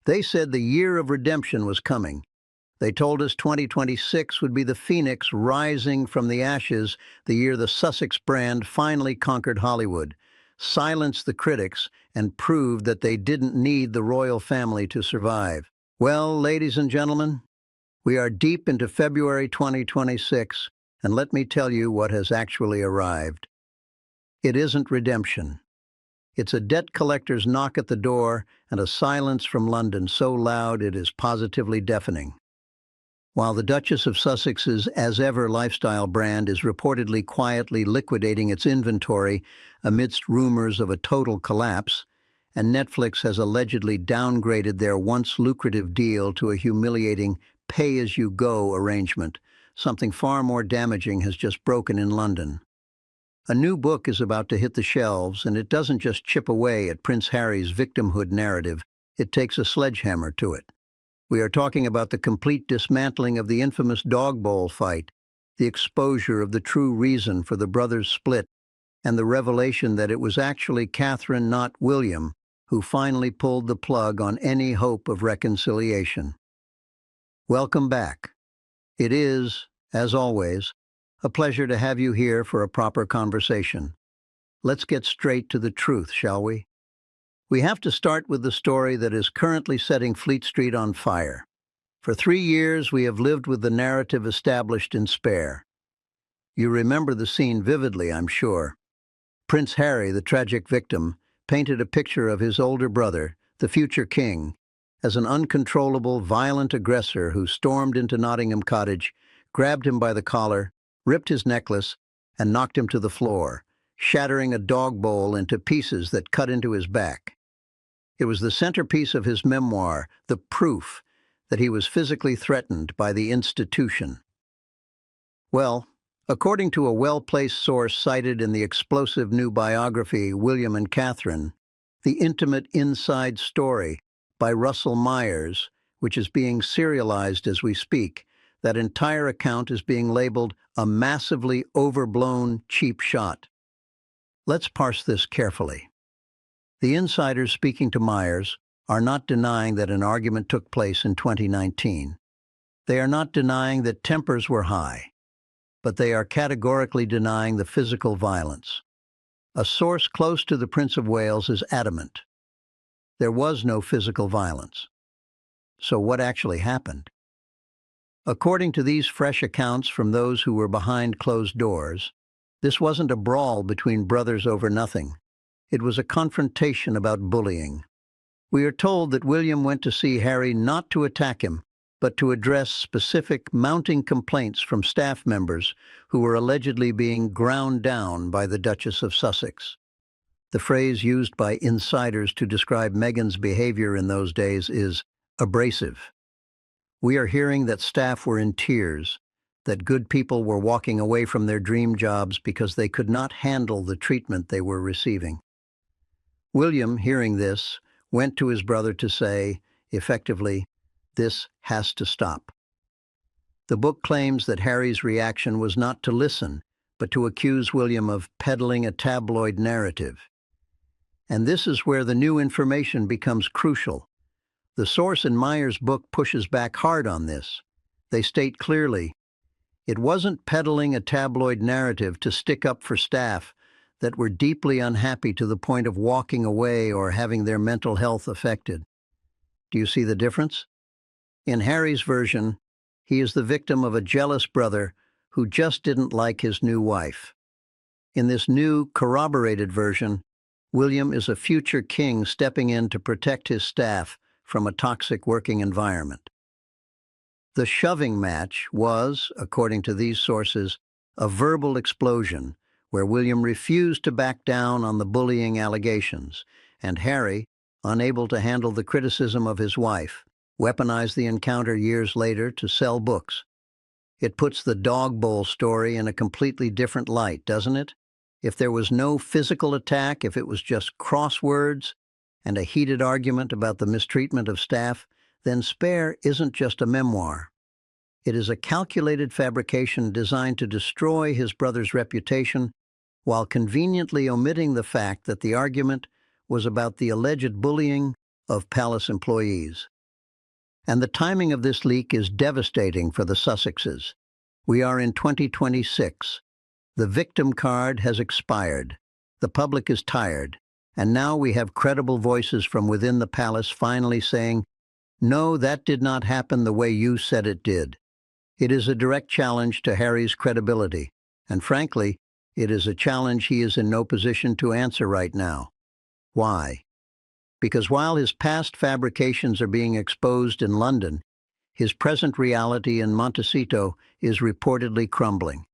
They said the year of redemption was coming. They told us 2026 would be the phoenix rising from the ashes, the year the Sussex brand finally conquered Hollywood, silenced the critics, and proved that they didn't need the royal family to survive. Well, ladies and gentlemen, we are deep into February 2026, and let me tell you what has actually arrived. It isn't redemption. It's a debt collector's knock at the door and a silence from London so loud it is positively deafening. While the Duchess of Sussex's as-ever lifestyle brand is reportedly quietly liquidating its inventory amidst rumors of a total collapse, and Netflix has allegedly downgraded their once lucrative deal to a humiliating pay-as-you-go arrangement, something far more damaging has just broken in London. A new book is about to hit the shelves, and it doesn't just chip away at Prince Harry's victimhood narrative, it takes a sledgehammer to it. We are talking about the complete dismantling of the infamous dog bowl fight, the exposure of the true reason for the brothers' split, and the revelation that it was actually Catherine, not William, who finally pulled the plug on any hope of reconciliation. Welcome back. It is, as always, a pleasure to have you here for a proper conversation. Let's get straight to the truth, shall we? We have to start with the story that is currently setting Fleet Street on fire. For 3 years, we have lived with the narrative established in Spare. You remember the scene vividly, I'm sure. Prince Harry, the tragic victim, painted a picture of his older brother, the future king, as an uncontrollable, violent aggressor who stormed into Nottingham Cottage, grabbed him by the collar, ripped his necklace, and knocked him to the floor, shattering a dog bowl into pieces that cut into his back. It was the centerpiece of his memoir, the proof that he was physically threatened by the institution. Well, according to a well-placed source cited in the explosive new biography, William and Catherine, The Intimate Inside Story by Russell Myers, which is being serialized as we speak, that entire account is being labeled a massively overblown, cheap shot. Let's parse this carefully. The insiders speaking to Myers are not denying that an argument took place in 2019. They are not denying that tempers were high, but they are categorically denying the physical violence. A source close to the Prince of Wales is adamant. There was no physical violence. So what actually happened? According to these fresh accounts from those who were behind closed doors, this wasn't a brawl between brothers over nothing. It was a confrontation about bullying. We are told that William went to see Harry not to attack him, but to address specific mounting complaints from staff members who were allegedly being ground down by the Duchess of Sussex. The phrase used by insiders to describe Meghan's behavior in those days is abrasive. We are hearing that staff were in tears, that good people were walking away from their dream jobs because they could not handle the treatment they were receiving. William, hearing this, went to his brother to say, effectively, this has to stop. The book claims that Harry's reaction was not to listen, but to accuse William of peddling a tabloid narrative. And this is where the new information becomes crucial. The source in Myers' book pushes back hard on this. They state clearly, it wasn't peddling a tabloid narrative to stick up for staff that were deeply unhappy to the point of walking away or having their mental health affected. Do you see the difference? In Harry's version, he is the victim of a jealous brother who just didn't like his new wife. In this new, corroborated version, William is a future king stepping in to protect his staff from a toxic working environment. The shoving match was, according to these sources, a verbal explosion where William refused to back down on the bullying allegations, and Harry, unable to handle the criticism of his wife, weaponized the encounter years later to sell books. It puts the dog bowl story in a completely different light, doesn't it? If there was no physical attack, if it was just crosswords and a heated argument about the mistreatment of staff, then Spare isn't just a memoir. It is a calculated fabrication designed to destroy his brother's reputation while conveniently omitting the fact that the argument was about the alleged bullying of palace employees. And the timing of this leak is devastating for the Sussexes. We are in 2026. The victim card has expired. The public is tired. And now we have credible voices from within the palace finally saying, "No, that did not happen the way you said it did." It is a direct challenge to Harry's credibility. And frankly, it is a challenge he is in no position to answer right now. Why? Because while his past fabrications are being exposed in London, his present reality in Montecito is reportedly crumbling.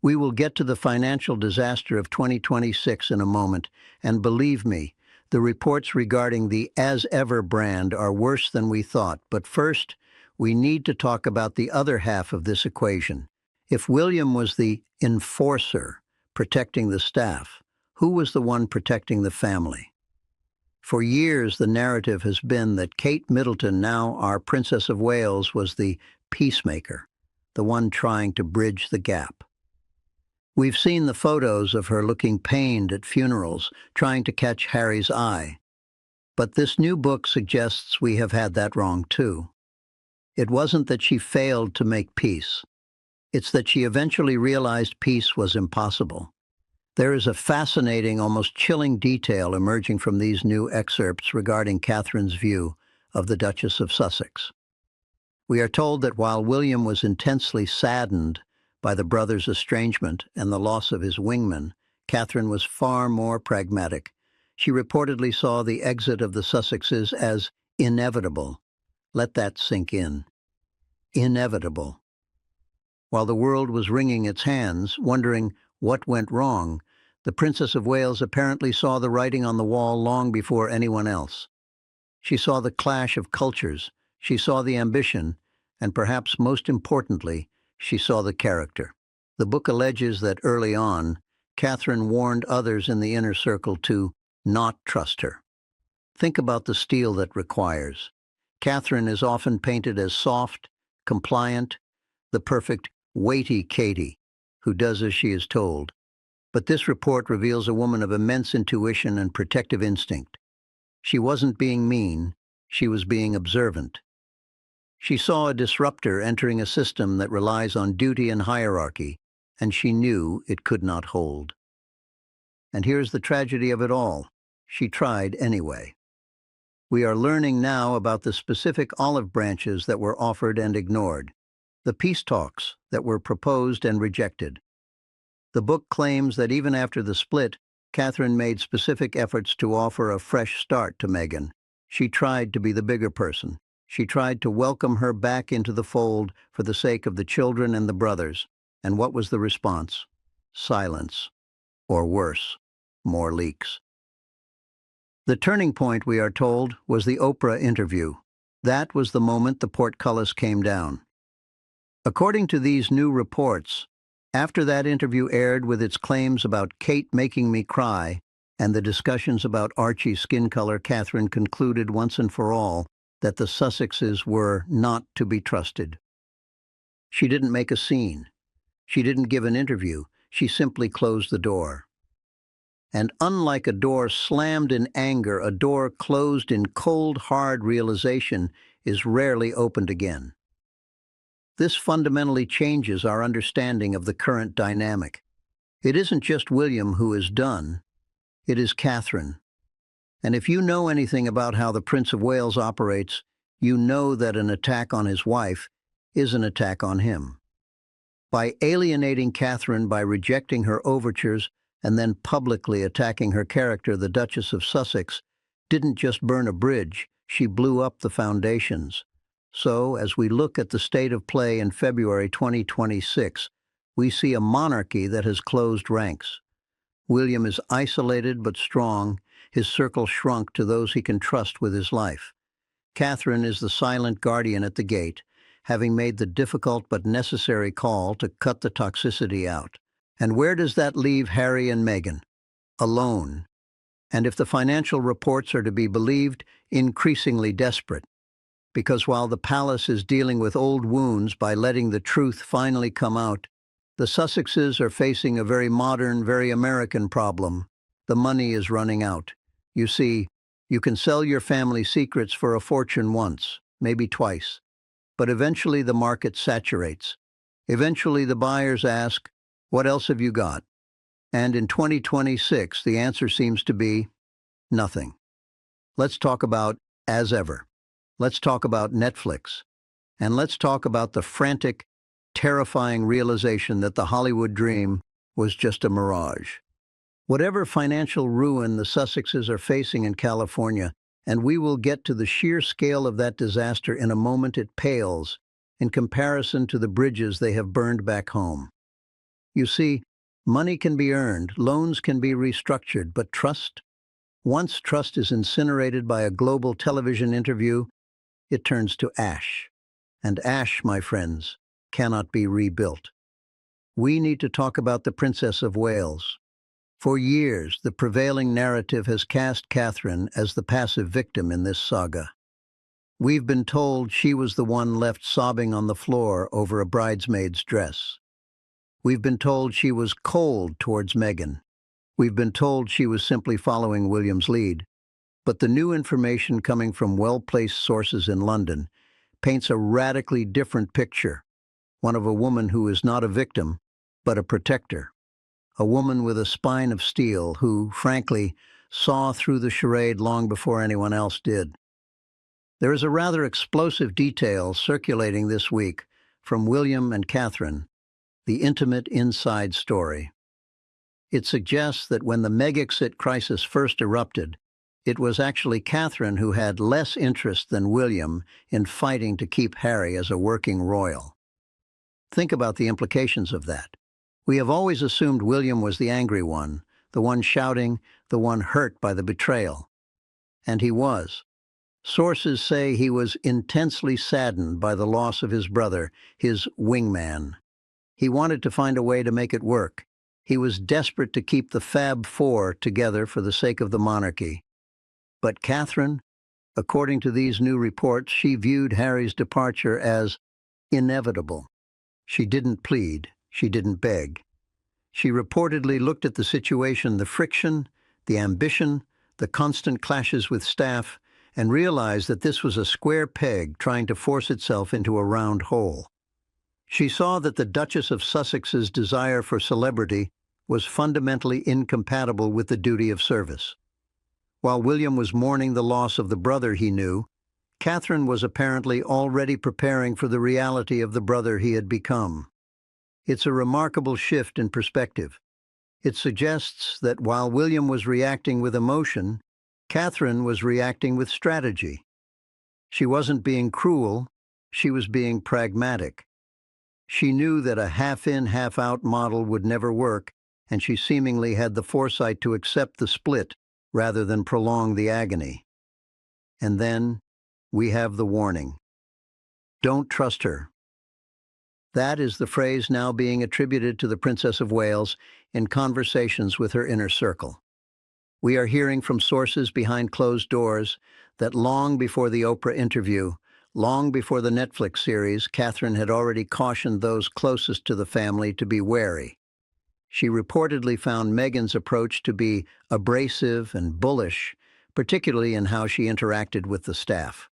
We will get to the financial disaster of 2026 in a moment, and believe me, the reports regarding the As Ever brand are worse than we thought. But first, we need to talk about the other half of this equation. If William was the enforcer protecting the staff, who was the one protecting the family? For years, the narrative has been that Kate Middleton, now our Princess of Wales, was the peacemaker, the one trying to bridge the gap. We've seen the photos of her looking pained at funerals, trying to catch Harry's eye. But this new book suggests we have had that wrong too. It wasn't that she failed to make peace. It's that she eventually realized peace was impossible. There is a fascinating, almost chilling detail emerging from these new excerpts regarding Catherine's view of the Duchess of Sussex. We are told that while William was intensely saddened by the brothers' estrangement and the loss of his wingman, Catherine was far more pragmatic. She reportedly saw the exit of the Sussexes as inevitable. Let that sink in. Inevitable. While the world was wringing its hands, wondering what went wrong, the Princess of Wales apparently saw the writing on the wall long before anyone else. She saw the clash of cultures, she saw the ambition, and perhaps most importantly, she saw the character. The book alleges that early on, Catherine warned others in the inner circle to not trust her. Think about the steel that requires. Catherine is often painted as soft, compliant, the perfect, weighty Katie, who does as she is told. But this report reveals a woman of immense intuition and protective instinct. She wasn't being mean, she was being observant. She saw a disruptor entering a system that relies on duty and hierarchy, and she knew it could not hold. And here's the tragedy of it all. She tried anyway. We are learning now about the specific olive branches that were offered and ignored, the peace talks that were proposed and rejected. The book claims that even after the split, Catherine made specific efforts to offer a fresh start to Meghan. She tried to be the bigger person. She tried to welcome her back into the fold for the sake of the children and the brothers. And what was the response? Silence. Or worse, more leaks. The turning point, we are told, was the Oprah interview. That was the moment the portcullis came down. According to these new reports, after that interview aired with its claims about Kate making me cry and the discussions about Archie's skin color, Catherine concluded once and for all that the Sussexes were not to be trusted. She didn't make a scene. She didn't give an interview. She simply closed the door. And unlike a door slammed in anger, a door closed in cold, hard realization is rarely opened again. This fundamentally changes our understanding of the current dynamic. It isn't just William who is done, it is Catherine. And if you know anything about how the Prince of Wales operates, you know that an attack on his wife is an attack on him. By alienating Catherine, by rejecting her overtures, and then publicly attacking her character, the Duchess of Sussex didn't just burn a bridge, she blew up the foundations. So, as we look at the state of play in February 2026, we see a monarchy that has closed ranks. William is isolated but strong, his circle shrunk to those he can trust with his life. Catherine is the silent guardian at the gate, having made the difficult but necessary call to cut the toxicity out. And where does that leave Harry and Meghan? Alone. And if the financial reports are to be believed, increasingly desperate. Because while the palace is dealing with old wounds by letting the truth finally come out, the Sussexes are facing a very modern, very American problem. The money is running out. You see, you can sell your family secrets for a fortune once. maybe twice. But eventually the market saturates. Eventually the buyers ask, "What else have you got?" And in 2026, the answer seems to be nothing. Let's talk about As Ever. Let's talk about Netflix. And let's talk about the frantic, terrifying realization that the Hollywood dream was just a mirage. Whatever financial ruin the Sussexes are facing in California, and we will get to the sheer scale of that disaster in a moment, it pales in comparison to the bridges they have burned back home. You see, money can be earned, loans can be restructured, but trust? Once trust is incinerated by a global television interview, it turns to ash. And ash, my friends, cannot be rebuilt. We need to talk about the Princess of Wales. For years, the prevailing narrative has cast Catherine as the passive victim in this saga. We've been told she was the one left sobbing on the floor over a bridesmaid's dress. We've been told she was cold towards Meghan. We've been told she was simply following William's lead. But the new information coming from well-placed sources in London paints a radically different picture, one of a woman who is not a victim, but a protector. A woman with a spine of steel who, frankly, saw through the charade long before anyone else did. There is a rather explosive detail circulating this week from William and Catherine, the intimate inside story. It suggests that when the Megxit crisis first erupted, it was actually Catherine who had less interest than William in fighting to keep Harry as a working royal. Think about the implications of that. We have always assumed William was the angry one, the one shouting, the one hurt by the betrayal. And he was. Sources say he was intensely saddened by the loss of his brother, his wingman. He wanted to find a way to make it work. He was desperate to keep the Fab Four together for the sake of the monarchy. But Catherine, according to these new reports, she viewed Harry's departure as inevitable. She didn't plead. She didn't beg. She reportedly looked at the situation, the friction, the ambition, the constant clashes with staff, and realized that this was a square peg trying to force itself into a round hole. She saw that the Duchess of Sussex's desire for celebrity was fundamentally incompatible with the duty of service. While William was mourning the loss of the brother he knew, Catherine was apparently already preparing for the reality of the brother he had become. It's a remarkable shift in perspective. It suggests that while William was reacting with emotion, Catherine was reacting with strategy. She wasn't being cruel, she was being pragmatic. She knew that a half-in, half-out model would never work, and she seemingly had the foresight to accept the split rather than prolong the agony. And then we have the warning. Don't trust her. That is the phrase now being attributed to the Princess of Wales in conversations with her inner circle. We are hearing from sources behind closed doors that long before the Oprah interview, long before the Netflix series, Catherine had already cautioned those closest to the family to be wary. She reportedly found Meghan's approach to be abrasive and bullish, particularly in how she interacted with the staff.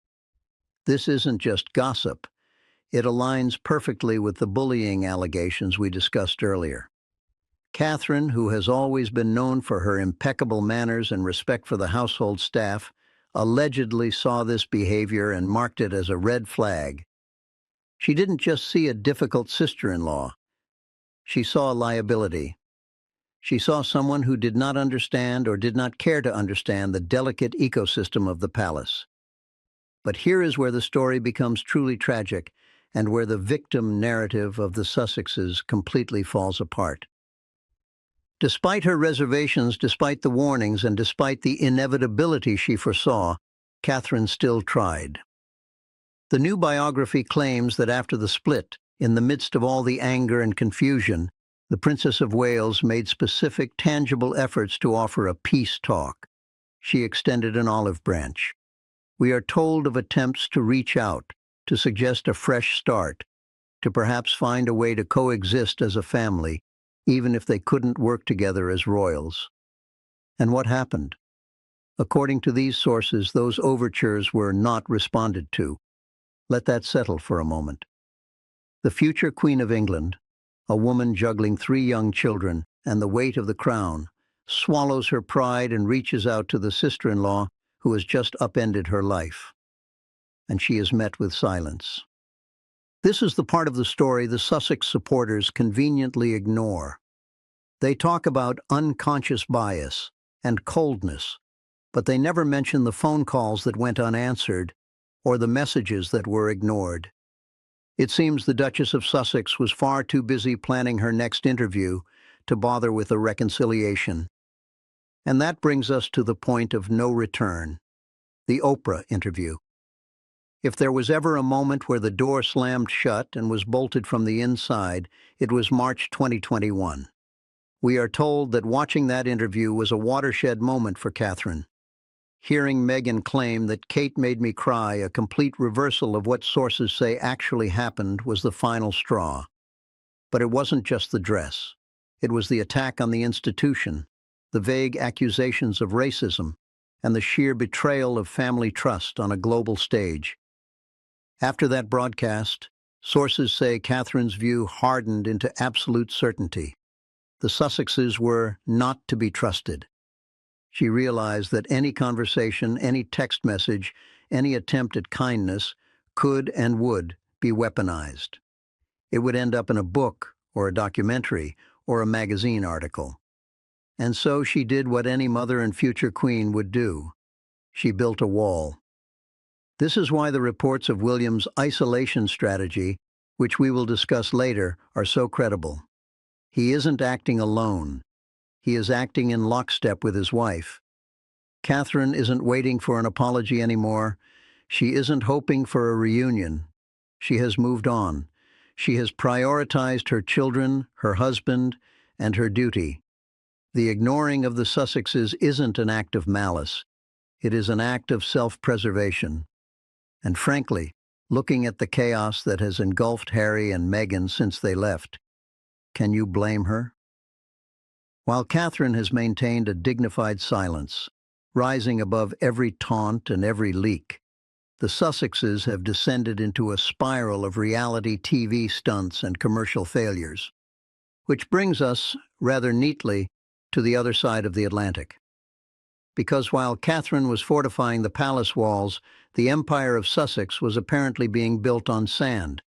This isn't just gossip. It aligns perfectly with the bullying allegations we discussed earlier. Catherine, who has always been known for her impeccable manners and respect for the household staff, allegedly saw this behavior and marked it as a red flag. She didn't just see a difficult sister-in-law. She saw a liability. She saw someone who did not understand or did not care to understand the delicate ecosystem of the palace. But here is where the story becomes truly tragic and where the victim narrative of the Sussexes completely falls apart. Despite her reservations, despite the warnings, and despite the inevitability she foresaw, Catherine still tried. The new biography claims that after the split, in the midst of all the anger and confusion, the Princess of Wales made specific, tangible efforts to offer a peace talk. She extended an olive branch. We are told of attempts to reach out, to suggest a fresh start, to perhaps find a way to coexist as a family, even if they couldn't work together as royals. And what happened? According to these sources, those overtures were not responded to. Let that settle for a moment. The future Queen of England, a woman juggling 3 young children and the weight of the crown, swallows her pride and reaches out to the sister-in-law who has just upended her life. And she is met with silence. This is the part of the story the Sussex supporters conveniently ignore. They talk about unconscious bias and coldness, but they never mention the phone calls that went unanswered or the messages that were ignored. It seems the Duchess of Sussex was far too busy planning her next interview to bother with a reconciliation. And that brings us to the point of no return, the Oprah interview. If there was ever a moment where the door slammed shut and was bolted from the inside, it was March 2021. We are told that watching that interview was a watershed moment for Catherine. Hearing Meghan claim that Kate made me cry, a complete reversal of what sources say actually happened, was the final straw. But it wasn't just the dress. It was the attack on the institution, the vague accusations of racism, and the sheer betrayal of family trust on a global stage. After that broadcast, sources say Catherine's view hardened into absolute certainty. The Sussexes were not to be trusted. She realized that any conversation, any text message, any attempt at kindness could and would be weaponized. It would end up in a book or a documentary or a magazine article. And so she did what any mother and future queen would do. She built a wall. This is why the reports of William's isolation strategy, which we will discuss later, are so credible. He isn't acting alone. He is acting in lockstep with his wife. Catherine isn't waiting for an apology anymore. She isn't hoping for a reunion. She has moved on. She has prioritized her children, her husband, and her duty. The ignoring of the Sussexes isn't an act of malice. It is an act of self-preservation. And frankly, looking at the chaos that has engulfed Harry and Meghan since they left, can you blame her? While Catherine has maintained a dignified silence, rising above every taunt and every leak, the Sussexes have descended into a spiral of reality TV stunts and commercial failures. Which brings us, rather neatly, to the other side of the Atlantic. Because while Catherine was fortifying the palace walls, the Empire of Sussex was apparently being built on sand.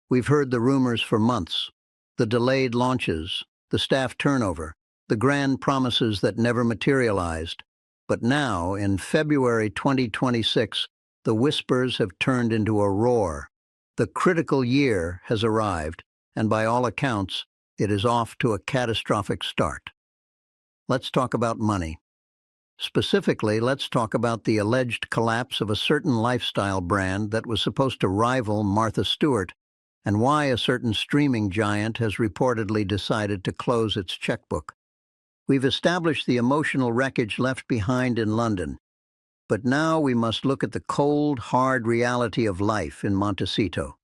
We've heard the rumors for months, the delayed launches, the staff turnover, the grand promises that never materialized. But now, in February 2026, the whispers have turned into a roar. The critical year has arrived, and by all accounts, it is off to a catastrophic start. Let's talk about money. Specifically, let's talk about the alleged collapse of a certain lifestyle brand that was supposed to rival Martha Stewart, and why a certain streaming giant has reportedly decided to close its checkbook. We've established the emotional wreckage left behind in London, but now we must look at the cold, hard reality of life in Montecito.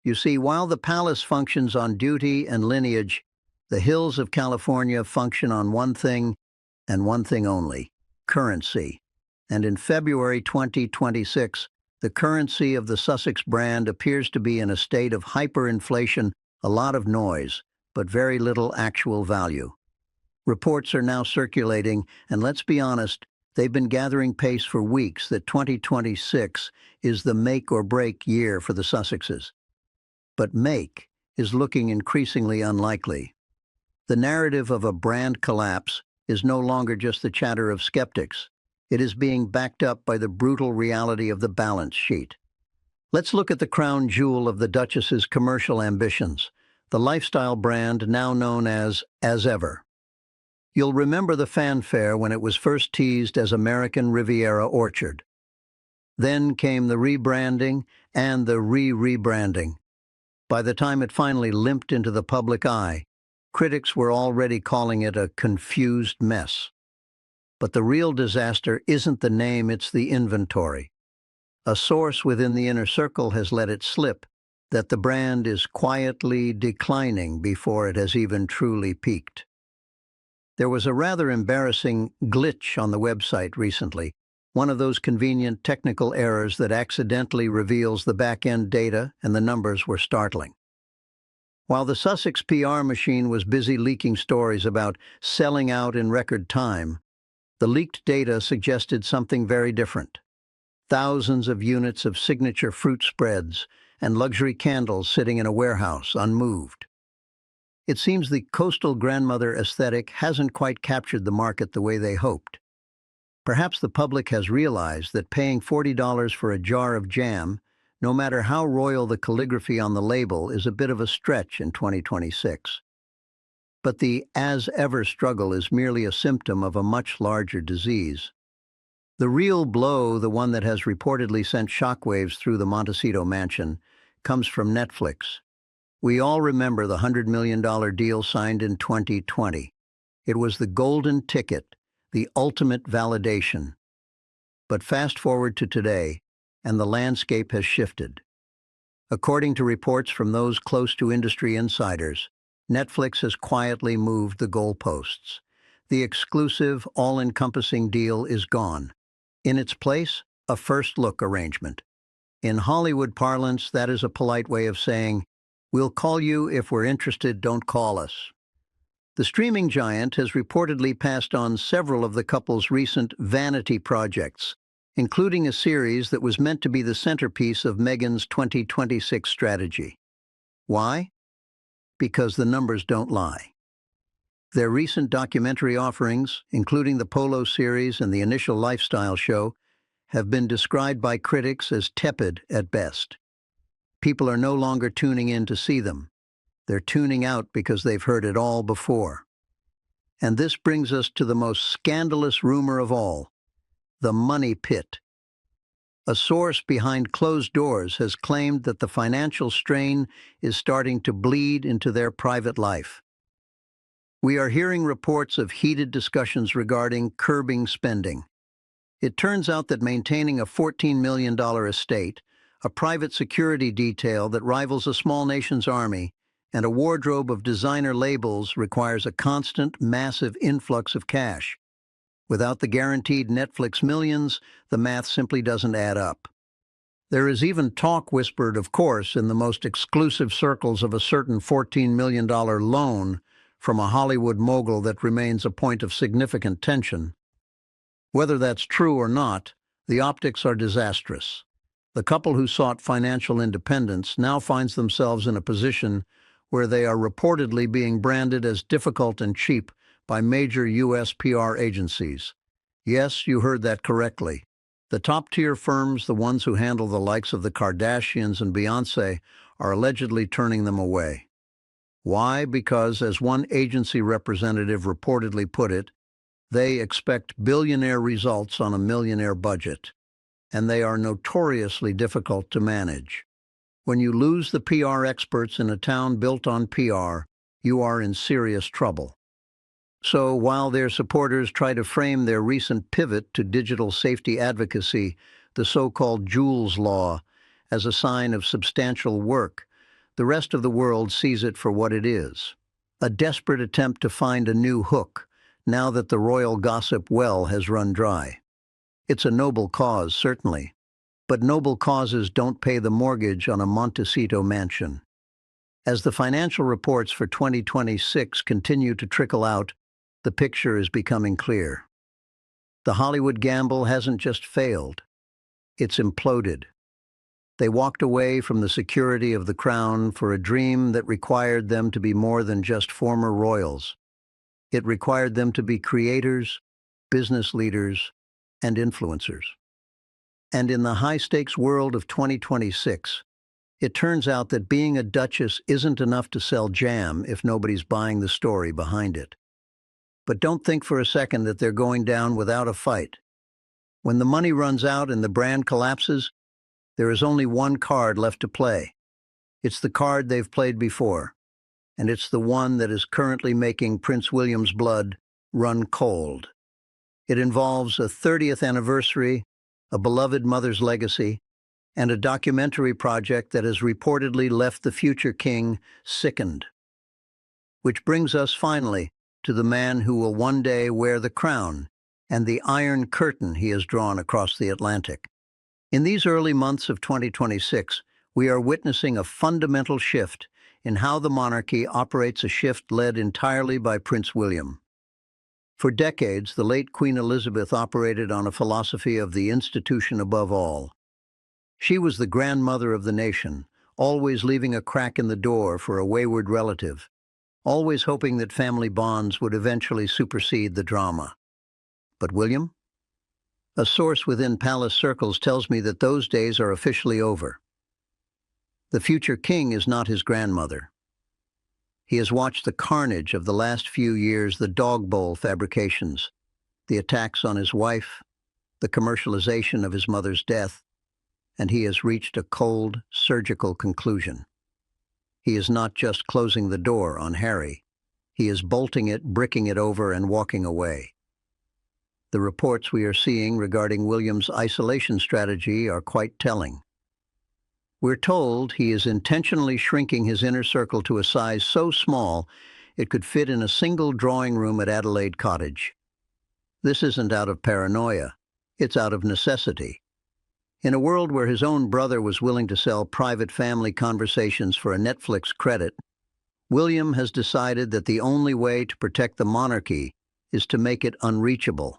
You see, while the palace functions on duty and lineage, the hills of California function on one thing and one thing only: currency. And in February 2026, the currency of the Sussex brand appears to be in a state of hyperinflation, a lot of noise, but very little actual value. Reports are now circulating, and let's be honest, they've been gathering pace for weeks, that 2026 is the make-or-break year for the Sussexes. But make is looking increasingly unlikely. The narrative of a brand collapse is no longer just the chatter of skeptics. It is being backed up by the brutal reality of the balance sheet. Let's look at the crown jewel of the Duchess's commercial ambitions, the lifestyle brand now known as Ever. You'll remember the fanfare when it was first teased as American Riviera Orchard. Then came the rebranding and the re-rebranding. By the time it finally limped into the public eye, critics were already calling it a confused mess. But the real disaster isn't the name, it's the inventory. A source within the inner circle has let it slip that the brand is quietly declining before it has even truly peaked. There was a rather embarrassing glitch on the website recently. One of those convenient technical errors that accidentally reveals the back-end data, and the numbers were startling. While the Sussex PR machine was busy leaking stories about selling out in record time, the leaked data suggested something very different. Thousands of units of signature fruit spreads and luxury candles sitting in a warehouse, unmoved. It seems the coastal grandmother aesthetic hasn't quite captured the market the way they hoped. Perhaps the public has realized that paying $40 for a jar of jam, no matter how royal the calligraphy on the label, is a bit of a stretch in 2026. But the as-ever struggle is merely a symptom of a much larger disease. The real blow, the one that has reportedly sent shockwaves through the Montecito mansion, comes from Netflix. We all remember the $100 million deal signed in 2020. It was the golden ticket, the ultimate validation. But fast forward to today, and the landscape has shifted. According to reports from those close to industry insiders, Netflix has quietly moved the goalposts. The exclusive, all-encompassing deal is gone. In its place, a first-look arrangement. In Hollywood parlance, that is a polite way of saying, "We'll call you if we're interested, don't call us." The streaming giant has reportedly passed on several of the couple's recent vanity projects, including a series that was meant to be the centerpiece of Meghan's 2026 strategy. Why? Because the numbers don't lie. Their recent documentary offerings, including the Polo series and the initial lifestyle show, have been described by critics as tepid at best. People are no longer tuning in to see them. They're tuning out because they've heard it all before. And this brings us to the most scandalous rumor of all, the money pit. A source behind closed doors has claimed that the financial strain is starting to bleed into their private life. We are hearing reports of heated discussions regarding curbing spending. It turns out that maintaining a $14 million estate, a private security detail that rivals a small nation's army, and a wardrobe of designer labels requires a constant, massive influx of cash. Without the guaranteed Netflix millions, the math simply doesn't add up. There is even talk whispered, of course, in the most exclusive circles of a certain $14 million loan from a Hollywood mogul that remains a point of significant tension. Whether that's true or not, the optics are disastrous. The couple who sought financial independence now finds themselves in a position where they are reportedly being branded as difficult and cheap by major U.S. PR agencies. Yes, you heard that correctly. The top-tier firms, the ones who handle the likes of the Kardashians and Beyoncé, are allegedly turning them away. Why? Because, as one agency representative reportedly put it, they expect billionaire results on a millionaire budget, and they are notoriously difficult to manage. When you lose the PR experts in a town built on PR, you are in serious trouble. So while their supporters try to frame their recent pivot to digital safety advocacy, the so-called Jules Law, as a sign of substantial work, the rest of the world sees it for what it is: a desperate attempt to find a new hook, now that the royal gossip well has run dry. It's a noble cause, certainly, but noble causes don't pay the mortgage on a Montecito mansion. As the financial reports for 2026 continue to trickle out, the picture is becoming clear. The Hollywood gamble hasn't just failed, it's imploded. They walked away from the security of the crown for a dream that required them to be more than just former royals. It required them to be creators, business leaders, and influencers. And in the high-stakes world of 2026, it turns out that being a duchess isn't enough to sell jam if nobody's buying the story behind it. But don't think for a second that they're going down without a fight. When the money runs out and the brand collapses, there is only one card left to play. It's the card they've played before, and it's the one that is currently making Prince William's blood run cold. It involves a 30th anniversary, a beloved mother's legacy, and a documentary project that has reportedly left the future king sickened. Which brings us finally to the man who will one day wear the crown and the Iron Curtain he has drawn across the Atlantic. In these early months of 2026, we are witnessing a fundamental shift in how the monarchy operates, a shift led entirely by Prince William. For decades, the late Queen Elizabeth operated on a philosophy of the institution above all. She was the grandmother of the nation, always leaving a crack in the door for a wayward relative, always hoping that family bonds would eventually supersede the drama. But William? A source within palace circles tells me that those days are officially over. The future king is not his grandmother. He has watched the carnage of the last few years, the dog bowl fabrications, the attacks on his wife, the commercialization of his mother's death, and he has reached a cold, surgical conclusion. He is not just closing the door on Harry. He is bolting it, bricking it over, and walking away. The reports we are seeing regarding William's isolation strategy are quite telling. We're told he is intentionally shrinking his inner circle to a size so small it could fit in a single drawing room at Adelaide Cottage. This isn't out of paranoia, it's out of necessity. In a world where his own brother was willing to sell private family conversations for a Netflix credit, William has decided that the only way to protect the monarchy is to make it unreachable.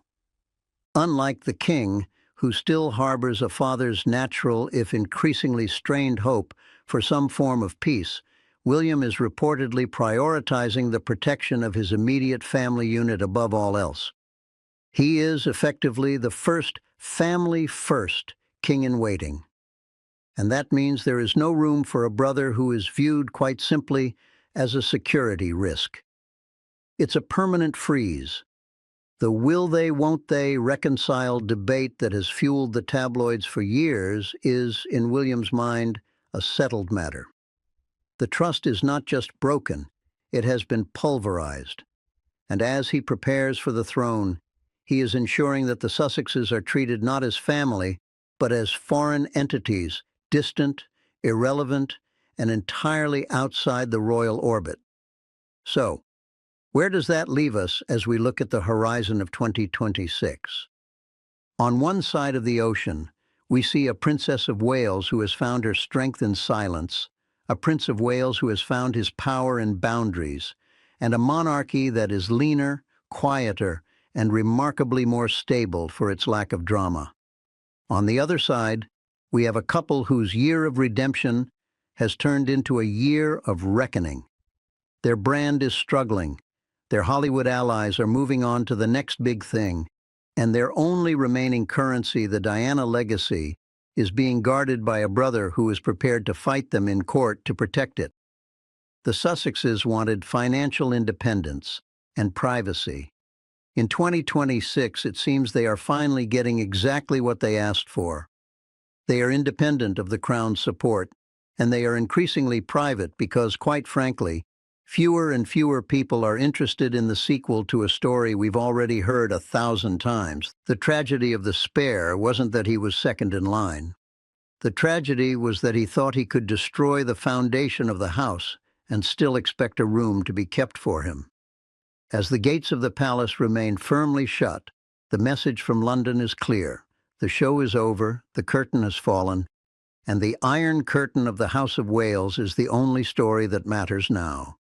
Unlike the king, who still harbors a father's natural, if increasingly strained hope for some form of peace, William is reportedly prioritizing the protection of his immediate family unit above all else. He is effectively the first family-first king-in-waiting. And that means there is no room for a brother who is viewed quite simply as a security risk. It's a permanent freeze. The will they, won't they reconcile debate that has fueled the tabloids for years is, in William's mind, a settled matter. The trust is not just broken, it has been pulverized. And as he prepares for the throne, he is ensuring that the Sussexes are treated not as family, but as foreign entities, distant, irrelevant, and entirely outside the royal orbit. So, where does that leave us as we look at the horizon of 2026? On one side of the ocean, we see a Princess of Wales who has found her strength in silence, a Prince of Wales who has found his power in boundaries, and a monarchy that is leaner, quieter, and remarkably more stable for its lack of drama. On the other side, we have a couple whose year of redemption has turned into a year of reckoning. Their brand is struggling. Their Hollywood allies are moving on to the next big thing, and their only remaining currency, the Diana legacy, is being guarded by a brother who is prepared to fight them in court to protect it. The Sussexes wanted financial independence and privacy. In 2026, it seems they are finally getting exactly what they asked for. They are independent of the Crown's support, and they are increasingly private because, quite frankly, fewer and fewer people are interested in the sequel to a story we've already heard 1,000 times. The tragedy of the Spare wasn't that he was second in line. The tragedy was that he thought he could destroy the foundation of the house and still expect a room to be kept for him. As the gates of the palace remain firmly shut, the message from London is clear. The show is over, the curtain has fallen, and the Iron Curtain of the House of Wales is the only story that matters now.